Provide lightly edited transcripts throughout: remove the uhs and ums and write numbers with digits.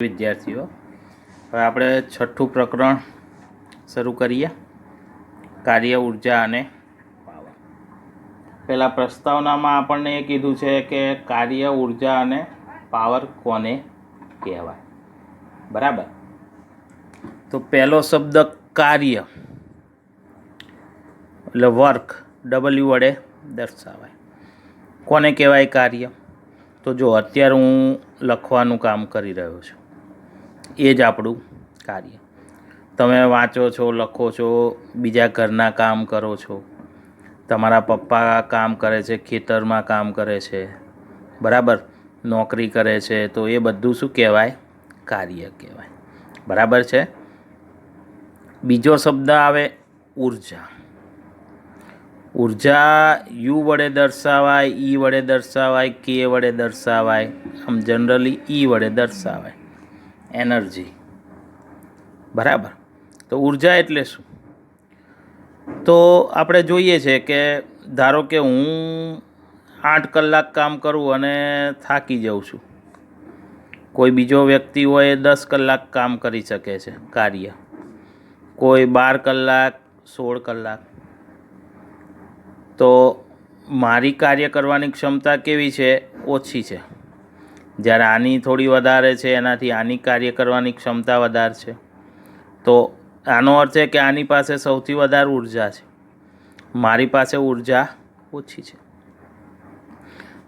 વિદ્યાર્થીઓ, હવે આપણે છઠ્ઠું પ્રકરણ શરૂ કરીએ. કાર્ય, ઉર્જા અને પાવર. પહેલાં પ્રસ્તાવનામાં આપણને એ કીધું છે કે કાર્ય, ઉર્જા અને પાવર કોને કહેવાય. બરાબર. તો પહેલો શબ્દ કાર્ય એટલે વર્ક, W વડે દર્શાવાય. કોને કહેવાય કાર્ય? તો જો અત્યારે હું લખવાનું કામ કરી રહ્યો છું, એ જ આપણું કાર્ય. તમે વાંચો છો, લખો છો, બીજા ઘરના કામ કરો છો, તમારા પપ્પા કામ કરે છે, ખેતરમાં કામ કરે છે, બરાબર, નોકરી કરે છે, તો એ બધું શું કહેવાય? કાર્ય કહેવાય. બરાબર છે. બીજો શબ્દ આવે ઉર્જા. ઉર્જા યુ વડે દર્શાવાય, ઈ વડે દર્શાવાય, કે વડે દર્શાવાય, આમ જનરલી ઈ વડે દર્શાવાય. એનર્જી. બરાબર. તો ઉર્જા એટલે શું? તો આપણે જોઈએ છે કે ધારો કે હું 8 કલાક કામ કરું અને થાકી જાઉં છું. કોઈ બીજો વ્યક્તિ હોય 10 કલાક કામ કરી શકે છે કાર્ય, કોઈ 12 કલાક, 16 કલાક. તો મારી કાર્ય કરવાની ક્ષમતા કેવી છે? ઓછી છે. જ્યારે આની થોડી વધારે છે, એનાથી આની કાર્ય કરવાની ક્ષમતા વધારે છે. તો આનો અર્થ છે કે આની પાસે સૌથી વધારે ઉર્જા છે, મારી પાસે ઉર્જા ઓછી છે.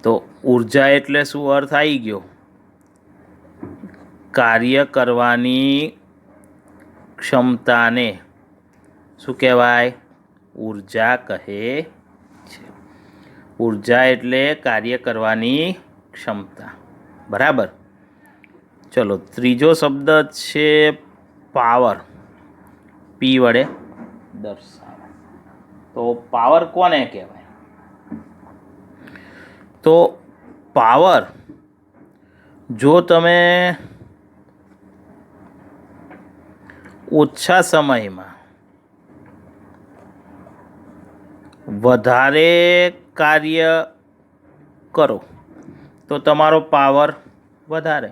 તો ઉર્જા એટલે શું? અર્થ આવી ગયો. કાર્ય કરવાની ક્ષમતાને શું કહેવાય? ઉર્જા કહે છે. ઉર્જા એટલે કાર્ય કરવાની ક્ષમતા. બરાબર. ચલો, ત્રીજો શબ્દ છે પાવર. પી વડે દર્શાવે. તો પાવર કોને કહેવાય? તો પાવર, જો તમે ઓછા સમયમાં વધારે કાર્ય કરો તો તમારો પાવર વધારે.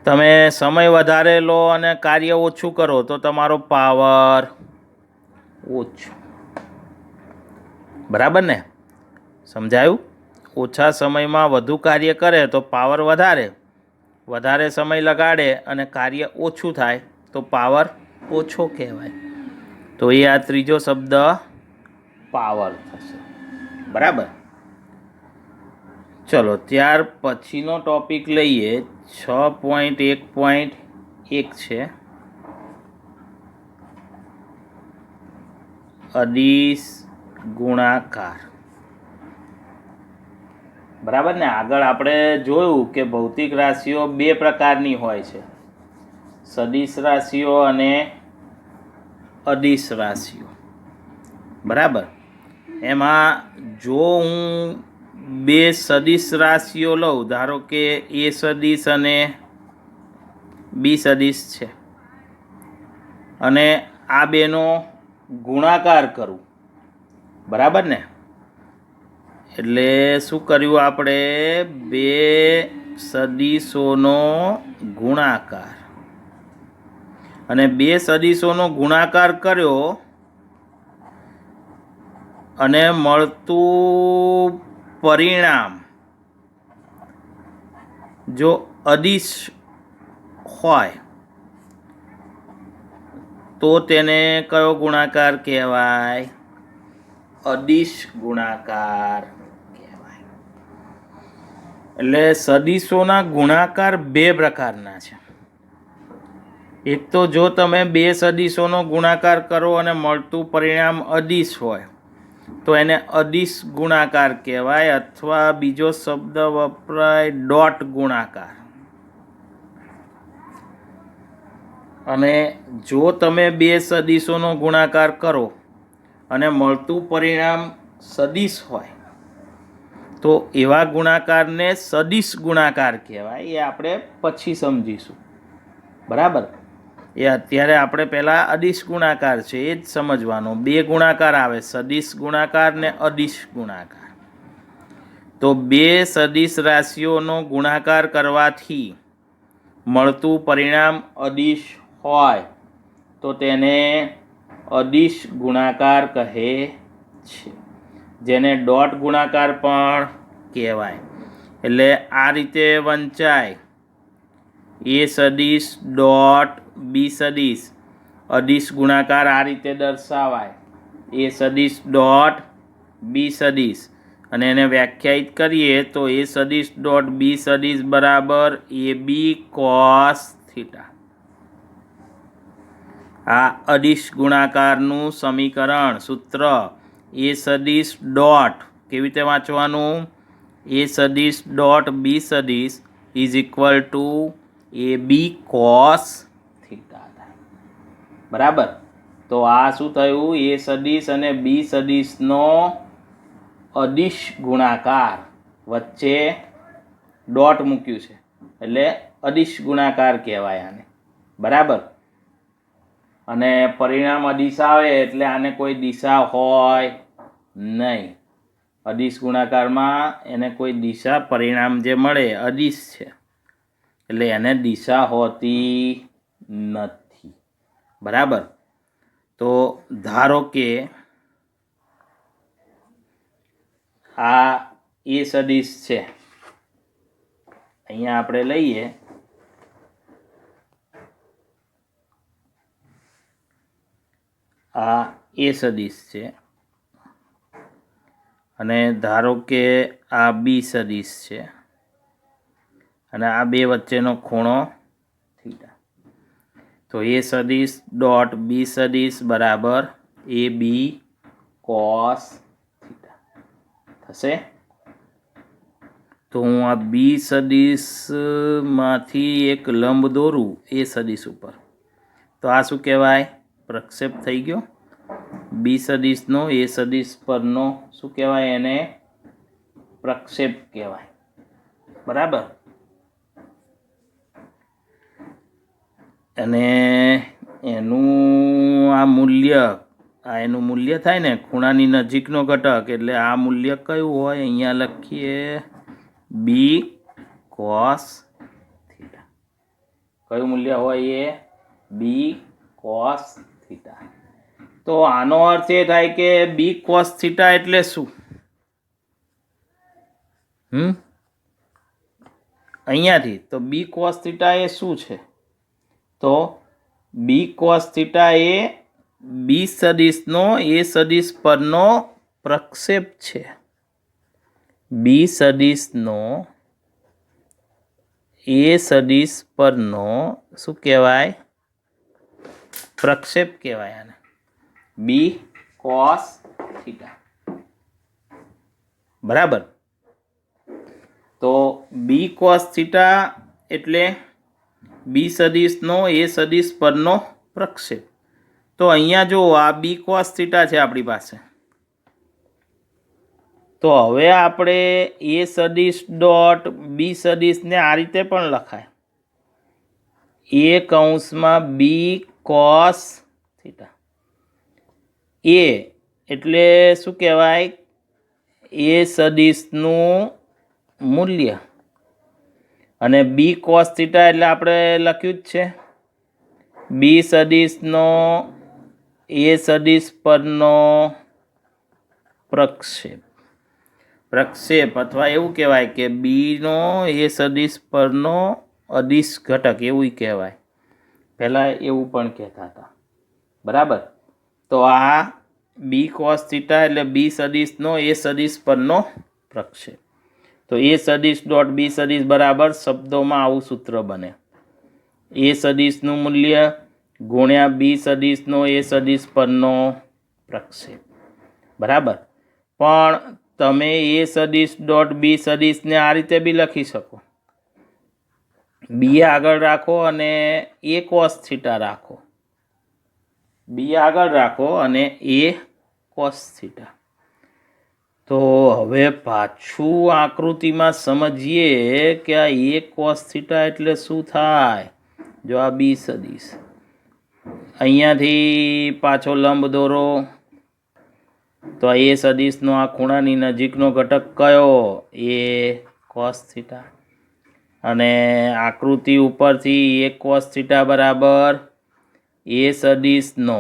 તમે સમય વધારે લો અને કાર્ય ઓછું કરો તો તમારો પાવર ઓછો. બરાબર ને? સમજાયું? ઓછા સમયમાં વધુ કાર્ય કરે તો પાવર વધારે, વધારે સમય લગાડે અને કાર્ય ઓછું થાય તો પાવર ઓછો કહેવાય. તો એ આ ત્રીજો શબ્દ પાવર થશે. બરાબર. ચલો, ત્યાર પછીનો ટોપિક લઈએ. 6.1.1 છે અદિશ ગુણાકાર. બરાબર ને? આગળ આપણે જોયું કે ભૌતિક રાશિઓ 2 પ્રકારની હોય છે, સદિશ રાશિઓ અને અદિશ રાશિઓ. બરાબર. એમાં જો હું 2 સદિશ રાશિઓ લઉં, ધારો કે એ સદિશ અને બી સદિશ છે, અને આ બેનો ગુણાકાર કરું. બરાબર ને? એટલે શું કર્યું આપણે? 2 સદિશોનો ગુણાકાર. અને 2 સદિશોનો ગુણાકાર કર્યો અને મળતું પરિણામ જો અદિશ હોય તો તેને કયો ગુણાકાર કહેવાય? અદિશ ગુણાકાર કહેવાય. એટલે સદિશોના ગુણાકાર 2 પ્રકારના છે. એક તો જો તમે 2 સદિશોનો ગુણાકાર કરો અને મળતું પરિણામ અદિશ હોય તો એને અદિશ ગુણાકાર કહેવાય, અથવા બીજો શબ્દ વપરાય ડોટ ગુણાકાર. અને જો તમે 2 સદિશોનો ગુણાકાર કરો અને મળતું પરિણામ સદિશ હોય તો એવા ગુણાકારને સદિશ ગુણાકાર કહેવાય. એ આપણે પછી સમજીશું. બરાબર. એ અત્યારે આપણે પહેલાં અદિશ ગુણાકાર છે એ જ સમજવાનો. 2 ગુણાકાર આવે, સદિશ ગુણાકાર ને અદિશ ગુણાકાર. તો 2 સદિશ રાશિઓનો ગુણાકાર કરવાથી મળતું પરિણામ અદિશ હોય તો તેને અદિશ ગુણાકાર કહે છે, જેને ડોટ ગુણાકાર પણ કહેવાય. એટલે આ રીતે વંચાય એ સદિશ ડોટ બી સદિશ અદિશ ગુણાકાર આ રીતે દર્શાવાય એ સદિશ ડોટ બી સદિશ અને એને વ્યાખ્યાયિત કરીએ તો એ સદિશ ડોટ બી સદિશ બરાબર એ બી કોસ થીટા. આ અદિશ ગુણાકારનું સમીકરણ સૂત્ર એ સદિશ ડોટ કેવી રીતે વાંચવાનું એ સદિશ ડોટ બી સદિશ is equal to A B cos theta થાય. બરાબર. તો આ શું થયું એ સદિશ અને બી સદિશનો અદિશ ગુણાકાર વચ્ચે ડોટ મૂક્યું છે એટલે અદિશ ગુણાકાર કહેવાય આને. બરાબર. અને પરિણામ અદિશ આવે એટલે આને કોઈ દિશા હોય નહીં. અદિશ ગુણાકારમાં એને કોઈ દિશા પરિણામ જે મળે અદિશ છે એટલે એને દિશા હોતી નથી. બરાબર. તો ધારો કે આ એ સદિશ છે, અહીંયા આપણે લઈએ આ એ સદિશ છે અને ધારો કે આ બી સદિશ છે અને આ બે વચ્ચેનો ખૂણો થીટા. તો એ સદિશ ડોટ બી સદિશ બરાબર એ બી કોસ થીટા થશે. તો હું આ બી સદિશમાંથી એક લંબ દોરું એ સદિશ ઉપર તો આ શું કહેવાય પ્રક્ષેપ થઈ ગયો. બી સદિશનો એ સદિશ પરનો શું કહેવાય એને પ્રક્ષેપ કહેવાય. બરાબર. અને એનું આ મૂલ્ય એનું મૂલ્ય થાય ને ખૂણાની નજીકનો ઘટક એટલે આ મૂલ્ય કયું હોય અહીંયા લખીએ બી કોસ થીટા. કયું મૂલ્ય હોય એ બી કોસ થીટા. તો આનો અર્થ એ થાય કે બી કોસ થીટા એટલે શું અહીંયાથી તો બી કોસ થીટા એ શું છે તો બી કોસ થીટા એ બી સદિશનો એ સદિશ પરનો પ્રક્ષેપ છે. બી સદિશનો એ સદિશ પરનો શું કહેવાય પ્રક્ષેપ કહેવાય આને બી કોસ થીટા. બરાબર. તો બી કોસ થીટા એટલે બી સદિશનો એ સદિશ પરનો પ્રક્ષેપ. તો અહીંયા જો આ બી કોસ થીટા છે આપણી પાસે. તો હવે આપણે એ સદિશ ડોટ બી સદિશને આ રીતે પણ લખાય એ કૌંસમાં બી કોસ થીટા. એ એટલે શું કહેવાય એ સદિશનું મૂલ્ય અને બી કોસ થીટા એટલે આપણે લખ્યું જ છે બી સદિશનો એ સદિશ પરનો પ્રક્ષેપ. પ્રક્ષેપ અથવા એવું કહેવાય કે બીનો એ સદિશ પરનો અદિશ ઘટક એવું કહેવાય. પહેલાં એવું પણ કહેતા હતા. બરાબર. તો આ બી કોસ થીટા એટલે બી સદિશનો એ સદિશ પરનો પ્રક્ષેપ. તો એ સદિશ ડોટ બી સદિશ બરાબર શબ્દોમાં આવું સૂત્ર બને એ સદિશનું મૂલ્ય ગુણ્યા બી સદિશનો એ સદિશ પરનો પ્રક્ષેપ. બરાબર. પણ તમે એ સદિશ ડોટ બી સદિશને આ રીતે બી લખી શકો બી આગળ રાખો અને એ કોસ થીટા રાખો. બી આગળ રાખો અને એ કોસ થીટા. તો હવે પાછું આકૃતિમાં સમજીએ કે આ એ કોસ થીટા એટલે શું થાય. જો આ બી સદિશ અહીંયાથી પાછો લંબ દોરો તો એ સદિશનો આ ખૂણાની નજીકનો ઘટક કયો એ કોસ થીટા અને આકૃતિ ઉપરથી એ cos થીટા બરાબર એ સદિશનો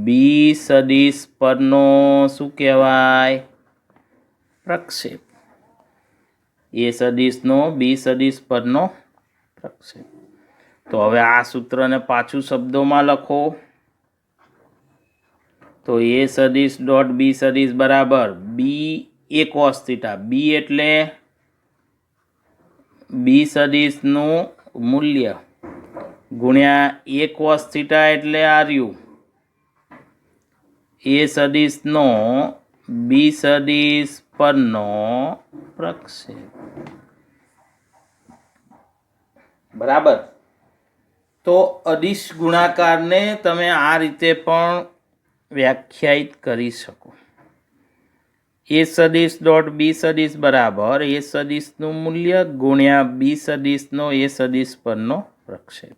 બી સદિશ પરનો શું કહેવાય? પ્રક્ષેપ. એ સદિશનો બી સદિશ પરનો પ્રક્ષેપ. તો હવે આ સૂત્રને પાછું શબ્દોમાં લખો. તો એ સદિશ ડોટ બી સદિશ બરાબર બી એ cos થીટા. બી એટલે બી સદિશનું મૂલ્ય ગુણ્યા એ cos થીટા એટલે આ રહ્યું એ સદિશનો બી સદિશ પરનો પ્રક્ષેપ. બરાબર. તો અદિશ ગુણાકારને તમે આ રીતે પણ વ્યાખ્યાયિત કરી શકો. એ સદિશ ડોટ બી સદિશ બરાબર એ સદિશનું મૂલ્ય ગુણ્યા બી સદિશનો એ સદિશ પરનો પ્રક્ષેપ.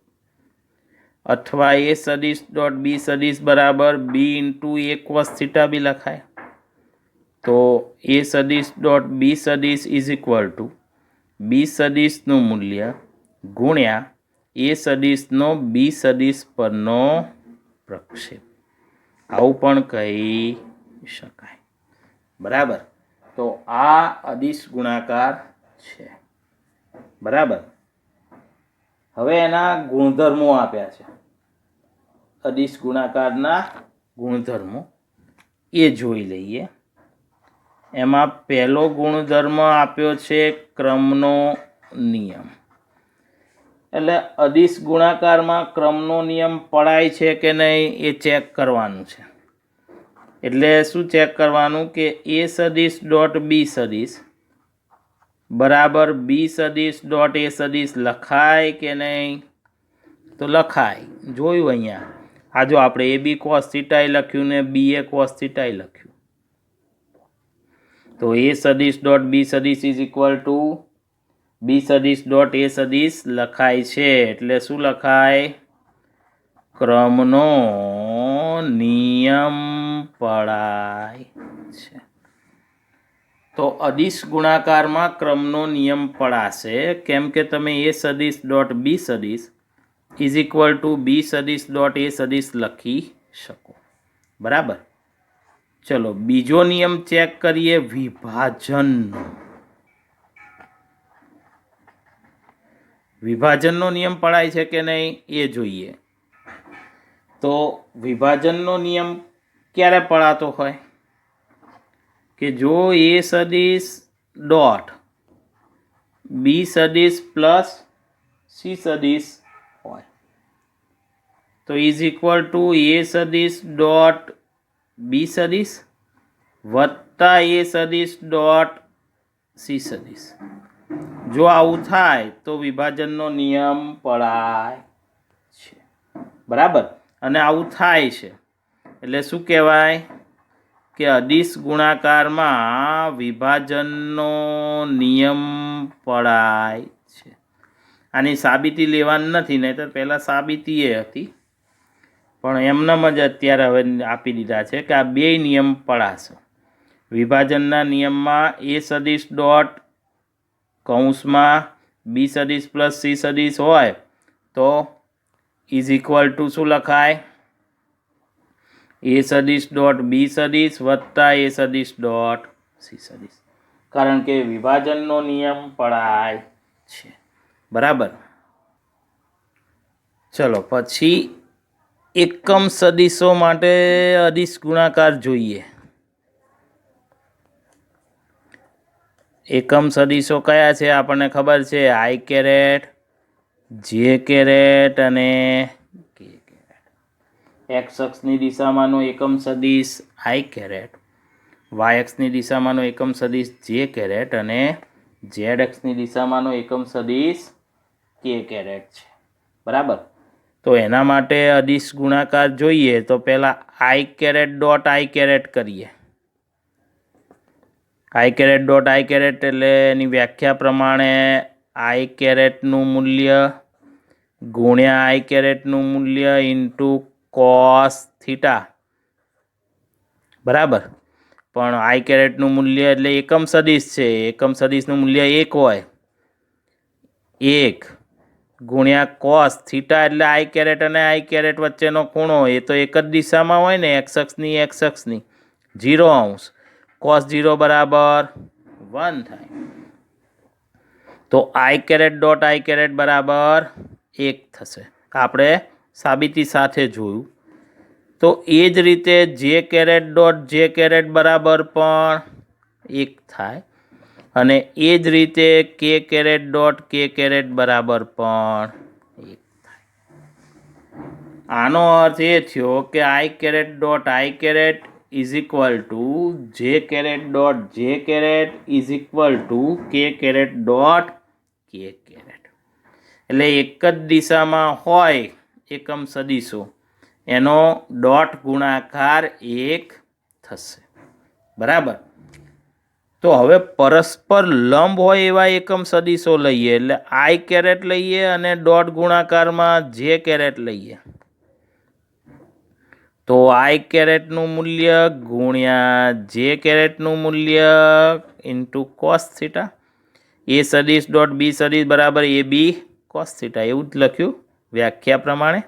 અથવા એ સદિશ ડોટ બી સદિશ બરાબર બી ઇન્ટુ એ cos થીટા બી લખાય. તો એ સદિશ ડોટ બી સદિશ ઇઝ ઇક્વલ ટુ બી સદિશનું મૂલ્ય ગુણ્યા એ સદિશનો બી સદિશ પરનો પ્રક્ષેપ. આવું પણ કહી શકાય. બરાબર. તો આ અદિશ ગુણાકાર છે. બરાબર. હવે એના ગુણધર્મો આપ્યા છે. અદિશ ગુણાકારના ગુણધર્મો એ જોઈ લઈએ. એમાં પહેલો ગુણધર્મ આપ્યો છે ક્રમનો નિયમ. એટલે અદિશ ગુણાકારમાં ક્રમનો નિયમ પડાય છે કે નહીં એ ચેક કરવાનું છે. એટલે શું ચેક કરવાનું કે એ સદિશ ડોટ બી સદિશ બરાબર બી સદિશ ડોટ એ સદિશ લખાય કે નહીં? તો લખાય. જોયું અહીંયા. આ જો આપણે એ બી cos થીટા લખ્યું ને બી એ cos થીટા લખ્યું. તો એ સદિશ ડોટ બી સદિશ ઇઝ ઇક્વલ ટુ બી સદિશ ડોટ એ સદિશ લખાય છે. એટલે શું લખાય? ક્રમનો નિયમ પડાય છે. તો અદિશ ગુણાકારમાં ક્રમનો નિયમ પડાશે કેમ કે તમે એ સદિશ ડોટ બી સદિશ ઇઝ ઇક્વલ ટુ બી સદિશ ડોટ એ સદિશ લખી શકો. બરાબર. ચલો બીજો નિયમ ચેક કરીએ વિભાજનનો. વિભાજનનો નિયમ પડાય છે કે નહીં એ જોઈએ. તો વિભાજનનો નિયમ ક્યારે પડાતો હોય? કે જો એ સદિશ ડોટ બી સદિશ પ્લસ સી સદિશ હોય તો ઇઝ ઇક્વલ ટુ એ સદિશ ડોટ બી સદિશ વત્તા એ સદિશ ડોટ સી સદિશ. જો આવું થાય તો વિભાજનનો નિયમ પડાય છે. બરાબર. અને આવું થાય છે એટલે શું કહેવાય? કે અદિશ ગુણાકારમાં વિભાજનનો નિયમ પડાય છે. આની સાબિતી લેવાની નથી, નહીં તો પહેલાં સાબિતી એ હતી પણ એમનામ જ અત્યારે હવે આપી દીધા છે કે આ બે નિયમ પડાશે. વિભાજનના નિયમમાં એ સદિશ ડોટ કૌંસમાં બી સદિશ પ્લસ સી સદિશ હોય તો ઇઝ ઇક્વલ ટુ શું લખાય? એ સદિશ ડોટ બી સદિશ વત્તા એ સદિશ ડોટ સી સદિશ. કારણ કે વિભાજનનો નિયમ પડાય છે. બરાબર. ચલો પછી એકમ સદિશો માટે અદિશ ગુણાકાર જોઈએ. એકમ સદિશો કયા છે આપણને ખબર છે? આઈ કેરેટ, જે કેરેટ અને કે કેરેટ. એક્સ અક્ષની દિશામાંનો એકમ સદિશ આઈ કેરેટ, વાય અક્ષની દિશામાંનો એકમ સદિશ જે કેરેટ અને ઝેડ અક્ષની દિશામાંનો એકમ સદિશ કે કેરેટ છે. બરાબર. તો એના માટે અદિશ ગુણાકાર જોઈએ તો પહેલાં આઈ કેરેટ ડોટ આઈ કેરેટ કરીએ. આઈ કેરેટ ડોટ આઈ કેરેટ એટલે એની વ્યાખ્યા પ્રમાણે આઈ કેરેટનું મૂલ્ય ગુણ્યા આઈ કેરેટનું મૂલ્ય ઇન્ટુ કોસ થીટા. બરાબર. પણ આઈ કેરેટનું મૂલ્ય એટલે એકમ સદિશ છે. એકમ સદિશનું મૂલ્ય 1 હોય 1 ગુણ્યા કોસ થીટા એટલે આઈ કેરેટ અને આઈ કેરેટ વચ્ચેનો ખૂણો એ તો એક જ દિશામાં હોય ને એક્સ અક્ષની 0 અંશ કોસ 0 બરાબર 1 થાય તો આઈ કેરેટ ડોટ આઈ કેરેટ બરાબર 1 થશે આપણે સાબિતી સાથે જોયું તો એ જ રીતે જે કેરેટ ડોટ જે કેરેટ બરાબર પણ 1 થાય અને એ જ રીતે કે કેરેટ ડોટ કે કેરેટ બરાબર પણ 1 થાય આનો અર્થ એ થયો કે I caret dot I caret is equal to J caret dot J caret is equal to K caret dot K caret એટલે એક જ દિશામાં હોય એકમ સદીશો એનો ડોટ ગુણાકાર 1 થશે બરાબર તો હવે પરસ્પર લંબ હોય એવા એકમ સદીશો લઈએ એટલે આઈ કેરેટ લઈએ અને ડોટ ગુણાકારમાં જે કેરેટ લઈએ તો આઈ કેરેટનું મૂલ્ય ગુણ્યા જે કેરેટનું મૂલ્ય ઇન્ટુ કોસ થીટા એ સદીશ ડોટ બી સદીશ બરાબર એ બી કોસ થીટા એવું જ લખ્યું વ્યાખ્યા પ્રમાણે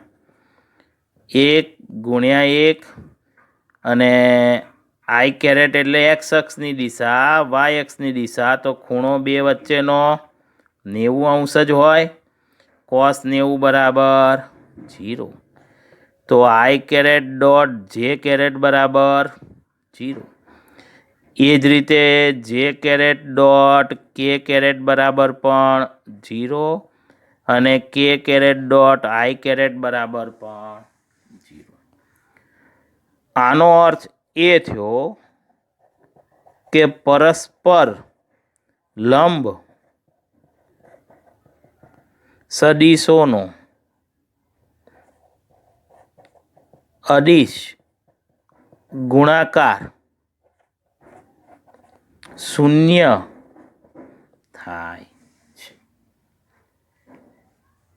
1 ગુણ્યા 1 અને આઈ કેરેટ એટલે એક્સ અક્ષની દિશા વાય અક્ષની દિશા તો ખૂણો 2 વચ્ચેનો 90 અંશ જ હોય કોસ 90 બરાબર 0 તો આઈ કેરેટ ડોટ જે કેરેટ બરાબર 0 એ જ રીતે જે કેરેટ ડોટ કે કેરેટ બરાબર પણ 0 અને કે કેરેટ ડોટ આઈ કેરેટ બરાબર પણ 0 આનો અર્થ એ થયો કે પરસ્પર લંબ સદીશોનો અદિશ ગુણાકાર 0 થાય છે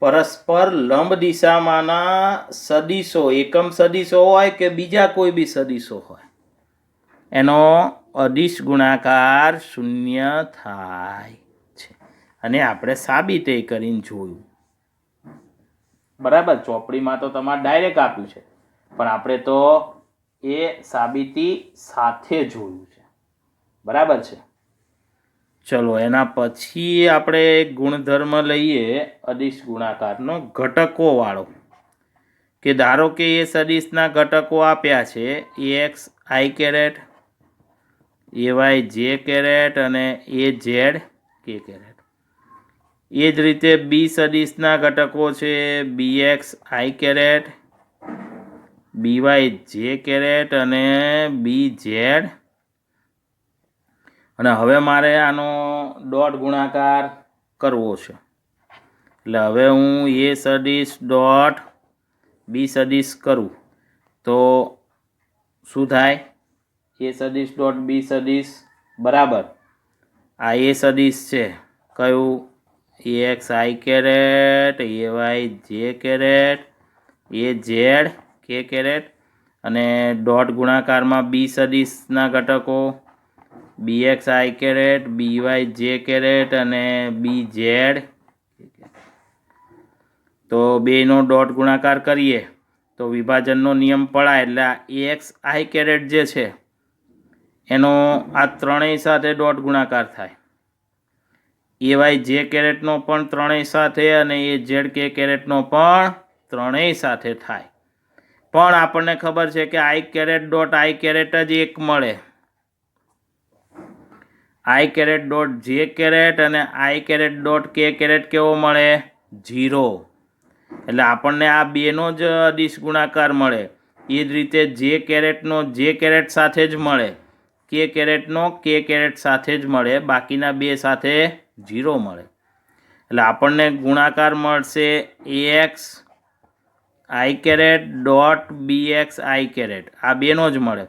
પરસ્પર લંબ દિશામાંના સદીશો એકમ સદીશો હોય કે બીજા કોઈ બી સદીશો હોય એનો અદિશ ગુણાકાર 0 થાય છે અને આપણે સાબિત કરીને જોયું બરાબર ચોપડીમાં તો તમારે ડાયરેક્ટ આપ્યું છે પણ આપણે તો એ સાબિતી સાથે જોયું છે બરાબર છે ચલો એના પછી આપણે ગુણધર્મ લઈએ અદિશ ગુણાકારનો ઘટકો વાળો કે ધારો કે એ સદિશના ઘટકો આપ્યા છે એક્સ આઈ કેરેટ એવાય જે કેરેટ અને એ ઝેડ કે કેરેટ એ જ રીતે બી સદિશના ઘટકો છે બી એક્સ આઈ કેરેટ બીવાય જે કેરેટ અને બી ઝેડ અને હવે મારે આનો ડોટ ગુણાકાર કરવો છે એટલે હવે હું એ સદિશ ડોટ બી સદિશ કરું તો શું થાય એ સદિશ ડોટ બી સદિશ બરાબર આ એ સદિશ છે કયું A X I caret A Y J caret A Z K caret અને ડોટ ગુણાકારમાં બી સદિશના ઘટકો B X I caret B Y J caret અને બી ઝેડ તો બેનો ડોટ ગુણાકાર કરીએ તો વિભાજનનો નિયમ પડાય એટલે આ એક્સ આઈ કેરેટ જે છે એનો આ ત્રણેય સાથે ડોટ ગુણાકાર થાય એ વાય જે કેરેટનો પણ ત્રણેય સાથે અને એ ઝેડ કે કેરેટનો પણ ત્રણેય સાથે થાય પણ આપણને ખબર છે કે I caret dot I caret જ એક મળે આઈ કેરેટ ડોટ જે કેરેટ અને આઈ કેરેટ ડોટ કે કેરેટ કેવો મળે 0 એટલે આપણને આ બેનો જ અદિશ ગુણાકાર મળે એ જ રીતે જે કેરેટનો જે કેરેટ સાથે જ મળે કે કેરેટનો કે કેરેટ સાથે જ મળે બાકીના બે સાથે 0 મળે એટલે આપણને ગુણાકાર મળશે x I caret dot B X I caret આ બેનો જ મળે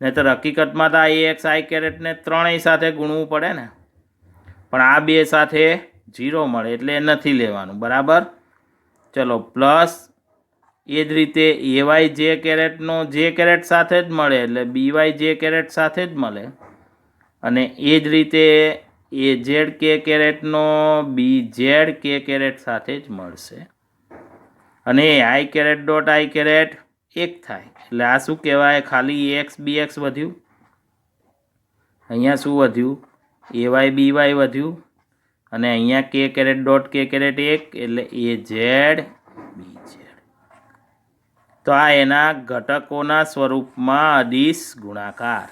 નહીંતર હકીકતમાં તો આ એક્સ આઈ કેરેટને ત્રણેય સાથે ગુણવું પડે ને પણ આ બે સાથે 0 મળે એટલે નથી લેવાનું બરાબર ચલો પ્લસ એ જ રીતે એવાય જે કેરેટનો જે કેરેટ સાથે જ મળે એટલે બીવાય જે કેરેટ સાથે જ મળે અને એ જ રીતે એ ઝેડ કે કેરેટનો બી ઝેડ કે કેરેટ સાથે જ મળશે અને આઈ કેરેટ ડોટ આઈ કેરેટ એક થાય એટલે આ શું કહેવાય ખાલી એક્સ બી એક્સ વધ્યું અહીંયા શું વધ્યું એ વાય બી વાય વધ્યું અને અહીંયા કે કેરેટ ડોટ કે કેરેટ એક એટલે એ ઝેડ બી ઝેડ તો આ એના ઘટકોના સ્વરૂપમાં અદિશ ગુણાકાર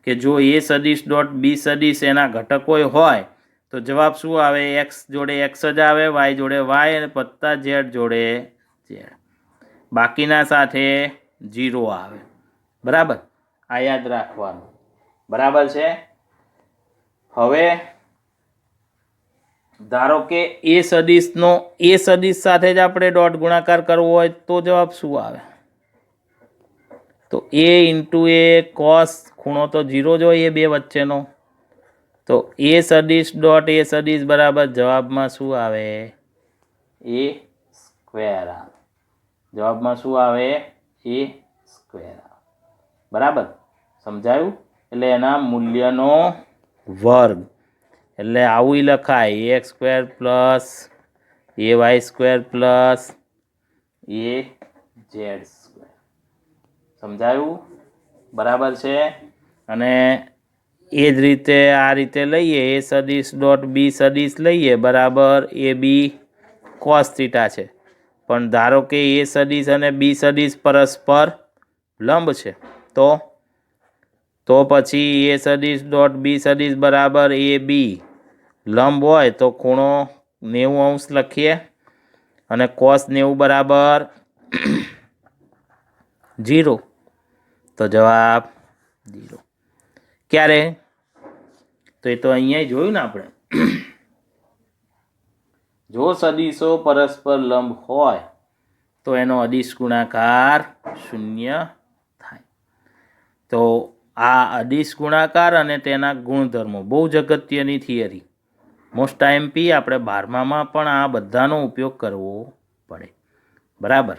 કે જો એ સદિશ ડોટ બી સદિશ એના ઘટકો હોય તો જવાબ શું આવે એક્સ જોડે એક્સ જ આવે વાય જોડે વાય અને વત્તા ઝેડ જોડે ઝેડ બાકીના સાથે 0 આવે બરાબર આ યાદ રાખવાનું બરાબર છે હવે ધારો કે એ સદિશનો એ સદિશ સાથે જ આપણે ડોટ ગુણાકાર કરવો હોય તો જવાબ શું આવે તો એ ઇન્ટુ એ કોસ ખૂણો તો 0 જ હોય એ બે વચ્ચેનો તો એ સદિશ ડોટ એ સદિશ બરાબર જવાબમાં શું આવે એ સ્ક્વેર આવે જવાબમાં શું આવે એ સ્ક્વેર આવે બરાબર સમજાયું એટલે એના મૂલ્યનો વર્ગ એટલે આવું લખાય X square plus a Y square plus a Z square સમજાયું બરાબર છે અને એ જ રીતે આ રીતે લઈએ એ સદિશ ડોટ બી સદિશ લઈએ બરાબર એ બી કોસ થીટા છે પણ ધારો કે એ સદિશ અને બી સદિશ પરસ્પર લંબ છે તો પછી એ સદિશ ડોટ બી સદિશ બરાબર એ બી લંબ હોય તો ખૂણો 90° લખીએ અને કોસ 90 બરાબર 0 તો જવાબ 0 ક્યારે તો એ તો અહીંયા જોયું ને આપણે જો સદિશો પરસ્પર લંબ હોય તો એનો અદિશ ગુણાકાર 0 થાય તો આ અદિશ ગુણાકાર અને તેના ગુણધર્મો બહુ જ અગત્યની થિયરી મોસ્ટ આઈએમપી આપણે 12માં પણ આ બધાનો ઉપયોગ કરવો પડે બરાબર